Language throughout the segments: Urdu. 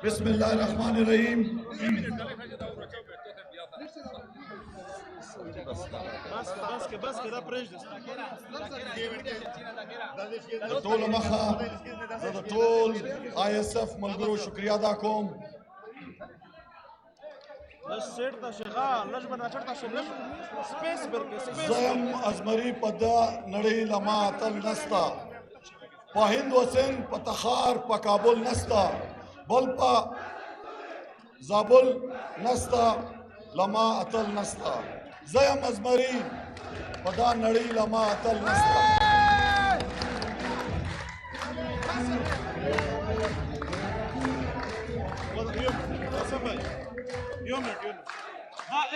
بسم اللہ الرحمن الرحیم. ټول مخه د ټول ISF ملګرو شکریا ادا کوم. زم ازمری په دا نړۍ لما اتل نستا، په هند و سند په تخار په کابل نستا، بل په زابل نستا لما اتل نستا. زم ازمری په دا نړۍ لما اتل نستا.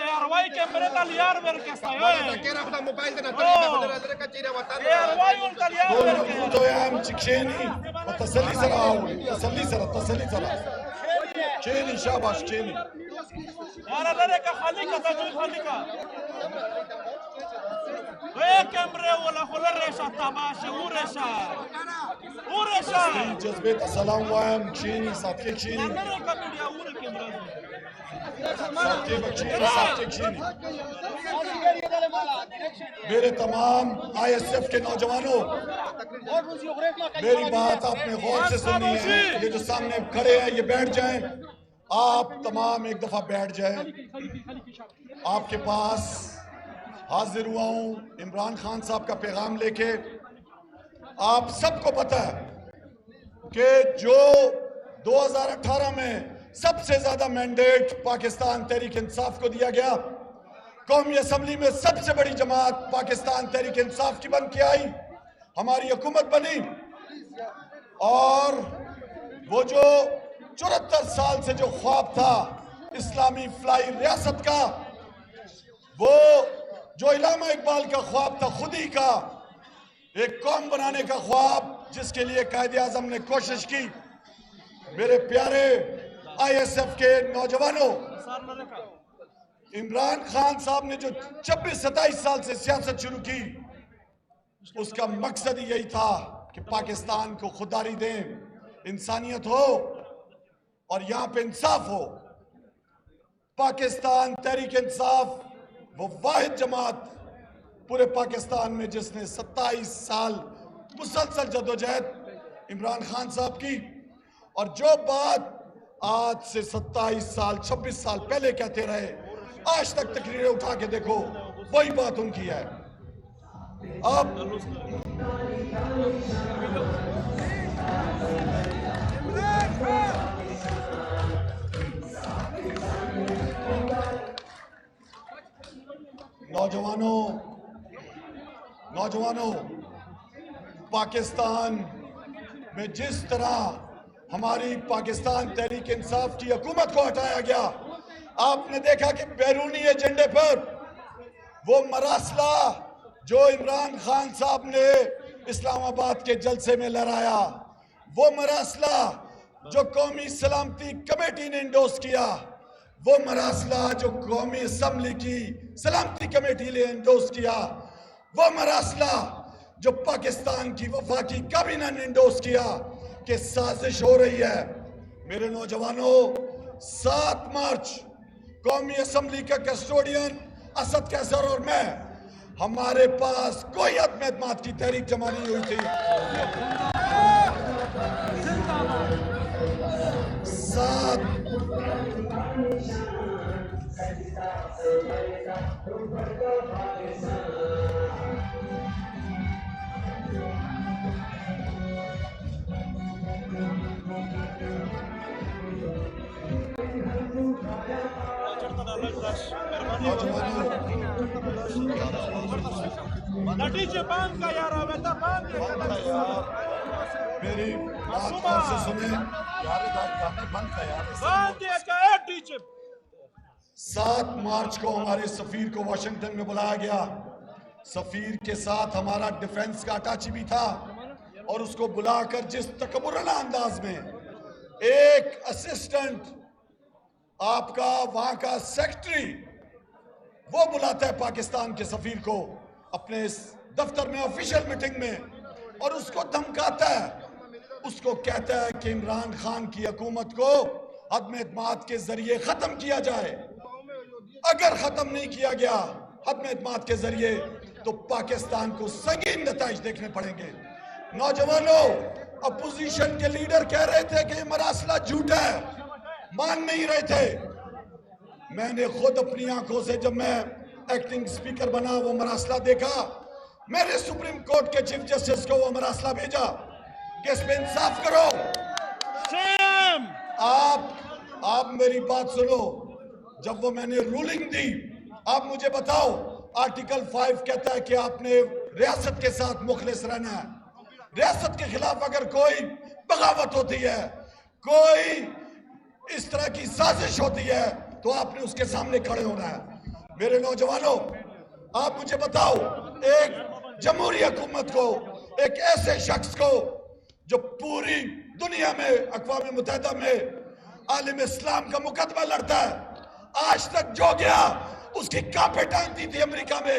Erwai kembali taliar berkesta yo. Kira kita mobile dan antara kacira watan. Erwai un taliar berkesta. تو یم چې کښېني په تسلي سره اوري، تسلي سره کښېني. شاباش کښېني. Yara lere ka khalika ta joy khalika. Kembre wala kholeresha tabashi uresha. جذبې ته سلام وایم. کښېني ساتکې کښېني. Lere ka media ure kembre. ساتکې به کښېني. میرے تمام ISF کے نوجوانوں، میری بات آپ نے غور سے سنی ہے. یہ جو سامنے کھڑے ہیں یہ بیٹھ جائیں. آپ تمام ایک دفعہ بیٹھ جائیں. آپ کے پاس حاضر ہوا ہوں عمران خان صاحب کا پیغام لے کے. آپ سب کو پتہ ہے کہ جو 2018 میں سب سے زیادہ مینڈیٹ پاکستان تحریک انصاف کو دیا گیا، قومی اسمبلی میں سب سے بڑی جماعت پاکستان تحریک انصاف کی بن کے آئی، ہماری حکومت بنی. اور وہ جو 74 سال سے جو خواب تھا اسلامی فلائی ریاست کا، وہ جو علامہ اقبال کا خواب تھا خودی کا، ایک قوم بنانے کا خواب جس کے لیے قائد اعظم نے کوشش کی. میرے پیارے ISF کے نوجوانوں، عمران خان صاحب نے جو 26-27 سال سے سیاست شروع کی، اس کا مقصد یہی تھا کہ پاکستان کو خودداری دیں، انسانیت ہو اور یہاں پہ انصاف ہو. پاکستان تحریک انصاف وہ واحد جماعت پورے پاکستان میں جس نے 27 سال مسلسل جدوجہد عمران خان صاحب کی، اور جو بات آج سے 27 سال 26 سال پہلے کہتے رہے، آج تک تقریریں اٹھا کے دیکھو وہی بات ان کی ہے. اب نوجوانوں پاکستان میں جس طرح ہماری پاکستان تحریک انصاف کی حکومت کو ہٹایا گیا، آپ نے دیکھا کہ بیرونی ایجنڈے پر وہ مراسلہ جو عمران خان صاحب نے اسلام آباد کے جلسے میں لہرایا، وہ مراسلہ جو قومی سلامتی کمیٹی نے انڈوس کیا، وہ مراسلہ جو قومی اسمبلی کی سلامتی کمیٹی نے انڈوس کیا، وہ مراسلہ جو پاکستان کی وفاقی کابینہ نے انڈوس کیا کہ سازش ہو رہی ہے. میرے نوجوانوں، 7 مارچ قومی اسمبلی کا کسٹوڈین اسد قیصر اور میں، ہمارے پاس کوئی عدم اعتماد کی تحریک جمع نہیں ہوئی تھی. 7 میری بات غور سے سنیں. 7 مارچ کو ہمارے سفیر کو واشنگٹن میں بلایا گیا. سفیر کے ساتھ ہمارا ڈیفنس کا اٹاچی بھی تھا، اور اس کو بلا کر جس تکبرانہ انداز میں ایک اسسٹنٹ آپ کا وہاں کا سیکٹری وہ بلاتا ہے پاکستان کے سفیر کو اپنے اس دفتر میں آفیشل میٹنگ میں، اور اس کو دھمکاتا ہے، اس کو کہتا ہے کہ عمران خان کی حکومت کو عدم اعتماد کے ذریعے ختم کیا جائے۔ اگر ختم نہیں کیا گیا عدم اعتماد کے ذریعے تو پاکستان کو سنگین نتائج دیکھنے پڑیں گے۔ نوجوانوں، اپوزیشن کے لیڈر کہہ رہے تھے کہ یہ مراسلہ جھوٹا ہے، مان نہیں رہے تھے۔ میں نے خود اپنی آنکھوں سے جب میں ایکٹنگ سپیکر بنا وہ مراسلہ دیکھا، میرے سپریم کورٹ کے چیف جسٹس کو وہ مراسلہ بھیجا کہ اس پہ انصاف کرو۔ آپ میری بات سنو، جب وہ میں نے رولنگ دی، آپ مجھے بتاؤ، آرٹیکل 5 کہتا ہے کہ آپ نے ریاست کے ساتھ مخلص رہنا ہے۔ ریاست کے خلاف اگر کوئی بغاوت ہوتی ہے، کوئی اس طرح کی سازش ہوتی ہے تو آپ نے اس کے سامنے کھڑے ہونا ہے۔ میرے نوجوانوں، آپ مجھے بتاؤ، ایک جمہوری حکومت کو، ایک ایسے شخص کو جو پوری دنیا میں اقوام متحدہ میں عالم اسلام کا مقدمہ لڑتا ہے، آج تک جو گیا اس کی کانپیں ٹانگتی تھی امریکہ میں،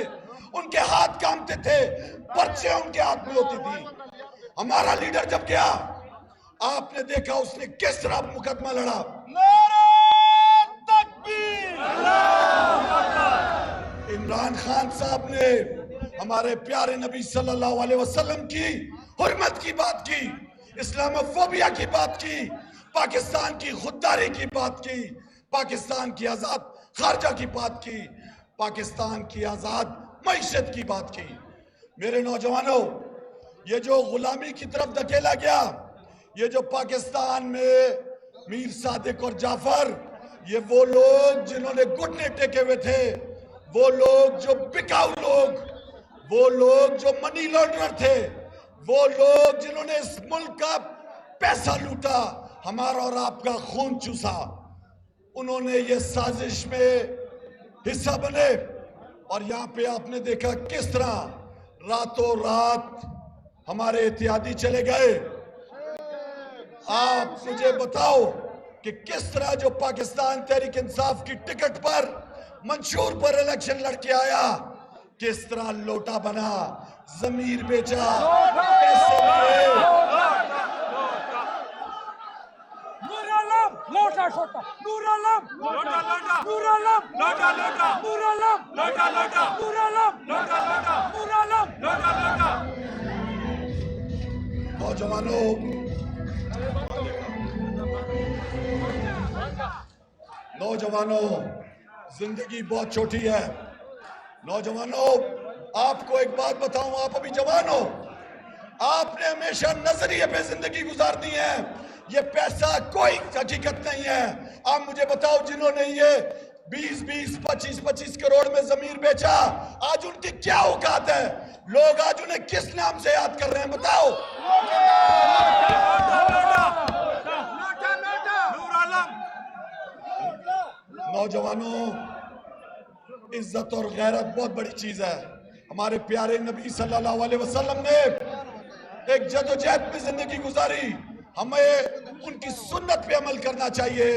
ان کے ہاتھ کامتے تھے، پرچے ان کے ہاتھ میں ہوتی تھی۔ ہمارا لیڈر جب گیا، آپ نے دیکھا اس نے کس طرح مقدمہ لڑا۔ عمران خان صاحب نے ہمارے پیارے نبی صلی اللہ علیہ وسلم کی حرمت کی بات کی، اسلاموفوبیا کی بات کی، پاکستان کی خودداری کی بات کی، پاکستان کی آزاد خارجہ کی بات کی، پاکستان کی آزاد معیشت کی بات کی۔ میرے نوجوانوں، یہ جو غلامی کی طرف دھکیلا گیا، یہ جو پاکستان میں میر صادق اور جعفر، یہ وہ لوگ جنہوں نے گھٹنے ٹیکے ہوئے تھے، وہ لوگ جو بکاؤ لوگ، وہ لوگ جو منی لانڈرر تھے، وہ لوگ جنہوں نے اس ملک کا پیسہ لوٹا، ہمارا اور آپ کا خون چوسا، انہوں نے یہ سازش میں حصہ بنے۔ اور یہاں پہ آپ نے دیکھا کس طرح راتوں رات ہمارے اتحادی چلے گئے۔ آپ مجھے بتاؤ کہ کس طرح جو پاکستان تحریک انصاف کی ٹکٹ پر منشور پر الیکشن لڑ کے آیا، کس طرح لوٹا بنا، ضمیر بیچا، پیسے لیے۔ لوٹا چھوٹا نور عالم لوٹا لوٹا نور عالم لوٹا لوٹا نور عالم لوٹا لوٹا نور عالم لوٹا لوٹا نور عالم لوٹا لوٹا۔ نوجوانوں، زندگی بہت چھوٹی ہے۔ نوجوانوں، آپ کو ایک بات بتاؤں، آپ ابھی جوان ہو، آپ نے ہمیشہ نظریے پہ زندگی گزارنی ہے، یہ پیسہ کوئی حقیقت نہیں ہے۔ آپ مجھے بتاؤ، جنہوں نے یہ 20 25 کروڑ میں ضمیر بیچا، آج ان کی کیا اوقات ہے؟ لوگ آج انہیں کس نام سے یاد کر رہے ہیں بتاؤ؟ نوجوانوں، عزت اور غیرت بہت بڑی چیز ہے۔ ہمارے پیارے نبی صلی اللہ علیہ وسلم نے ایک جدوجہد میں زندگی گزاری، ہمیں ان کی سنت پہ عمل کرنا چاہیے۔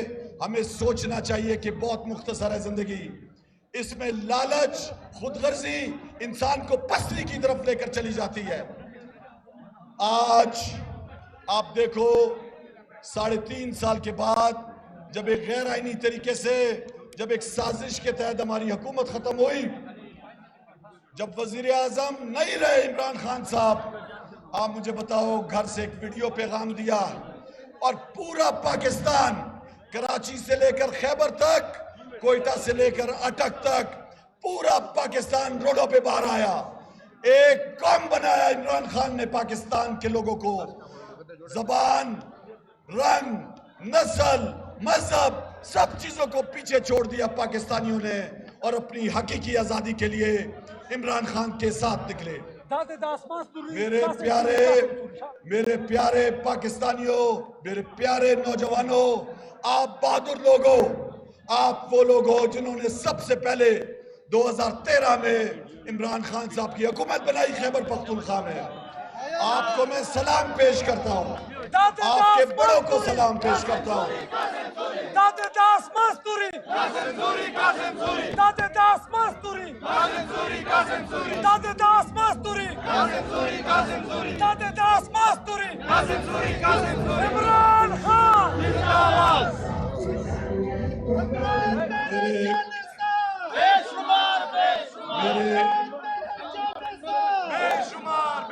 ہمیں سوچنا چاہیے کہ بہت مختصر ہے زندگی، اس میں لالچ، خود غرضی انسان کو پستی کی طرف لے کر چلی جاتی ہے۔ آج آپ دیکھو، 3.5 سال کے بعد جب ایک غیر آئینی طریقے سے، جب ایک سازش کے تحت ہماری حکومت ختم ہوئی، جب وزیر اعظم نہیں رہے عمران خان صاحب، آپ مجھے بتاؤ، گھر سے ایک ویڈیو پیغام دیا اور پورا پاکستان، کراچی سے لے کر خیبر تک، کوئٹہ سے لے کر اٹک تک، پورا پاکستان روڈوں پہ باہر آیا۔ ایک قوم بنایا عمران خان نے پاکستان کے لوگوں کو، زبان، رنگ، نسل، مذہب، سب چیزوں کو پیچھے چھوڑ دیا پاکستانیوں نے، اور اپنی حقیقی آزادی کے لیے عمران خان کے ساتھ نکلے۔ میرے پیارے پاکستانیوں، میرے پیارے نوجوانوں، آپ بہادر لوگ ہو، آپ وہ لوگ ہو جنہوں نے سب سے پہلے 2013 میں عمران خان صاحب کی حکومت بنائی خیبر پختونخوا میں۔ آپ کو میں سلام پیش کرتا ہوں، آپ کے بڑوں کو سلام پیش کرتا ہوں۔ دادے داس مستوری قاسم سوری قاسم سوری دادے داس مستوری قاسم سوری قاسم سوری دادے داس مستوری Dadet Asmasturi, Imran Khan,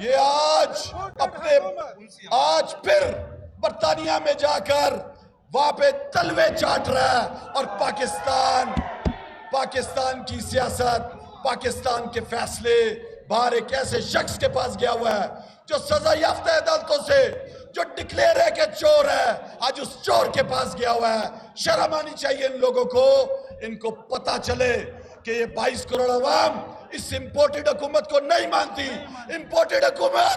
یہ آج پھر برطانیہ میں جا کر وہاں پہ تلوے چاٹ رہا ہے اور پاکستان کی سیاست، پاکستان کے فیصلے باہر ایک ایسے شخص کے پاس گیا ہوا ہے جو سزا یافتہ عدالتوں سے، جو ڈکلیئر ہے کہ چور ہے، آج اس چور کے پاس گیا ہوا ہے۔ شرم آنی چاہیے ان لوگوں کو، ان کو پتا چلے کہ یہ 22 کروڑ عوام اس امپورٹڈ حکومت کو نہیں مانتی۔ امپورٹڈ حکومت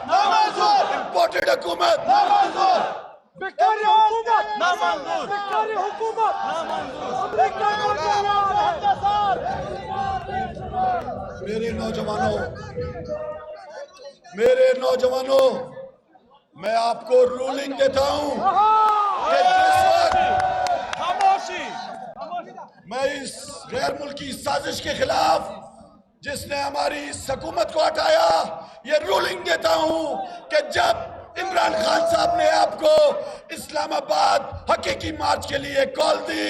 بیکاری حکومت بیکاری حکومت امریکہ کو تیار ہے۔ میرے نوجوانوں، میں آپ کو رولنگ دیتا ہوں کہ جس وقت خاموشی میں اس غیر ملکی سازش کے خلاف جس نے ہماری اس حکومت کو ہٹایا، یہ رولنگ دیتا ہوں کہ جب عمران خان صاحب نے آپ کو اسلام آباد حقیقی مارچ کے لیے کال دی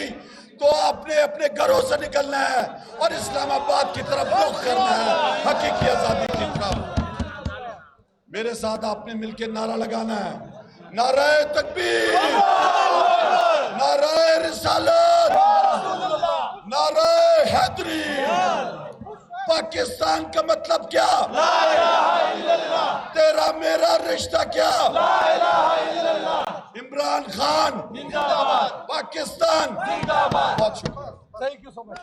تو آپ نے اپنے گھروں سے نکلنا ہے اور اسلام آباد کی طرف رخ کرنا ہے، حقیقی آزادی کی طرف۔ میرے ساتھ آپ نے مل کے نعرہ لگانا ہے، نعرہ تکبیر، نعرہ رسالت، نعرہ حیدری۔ پاکستان کا مطلب کیا؟ لا الہ الا اللہ۔ تیرا میرا رشتہ کیا؟ لا الہ الا اللہ۔ عمران خان زندہ باد، پاکستان زندہ باد۔ بہت شکریہ۔ Thank you so much.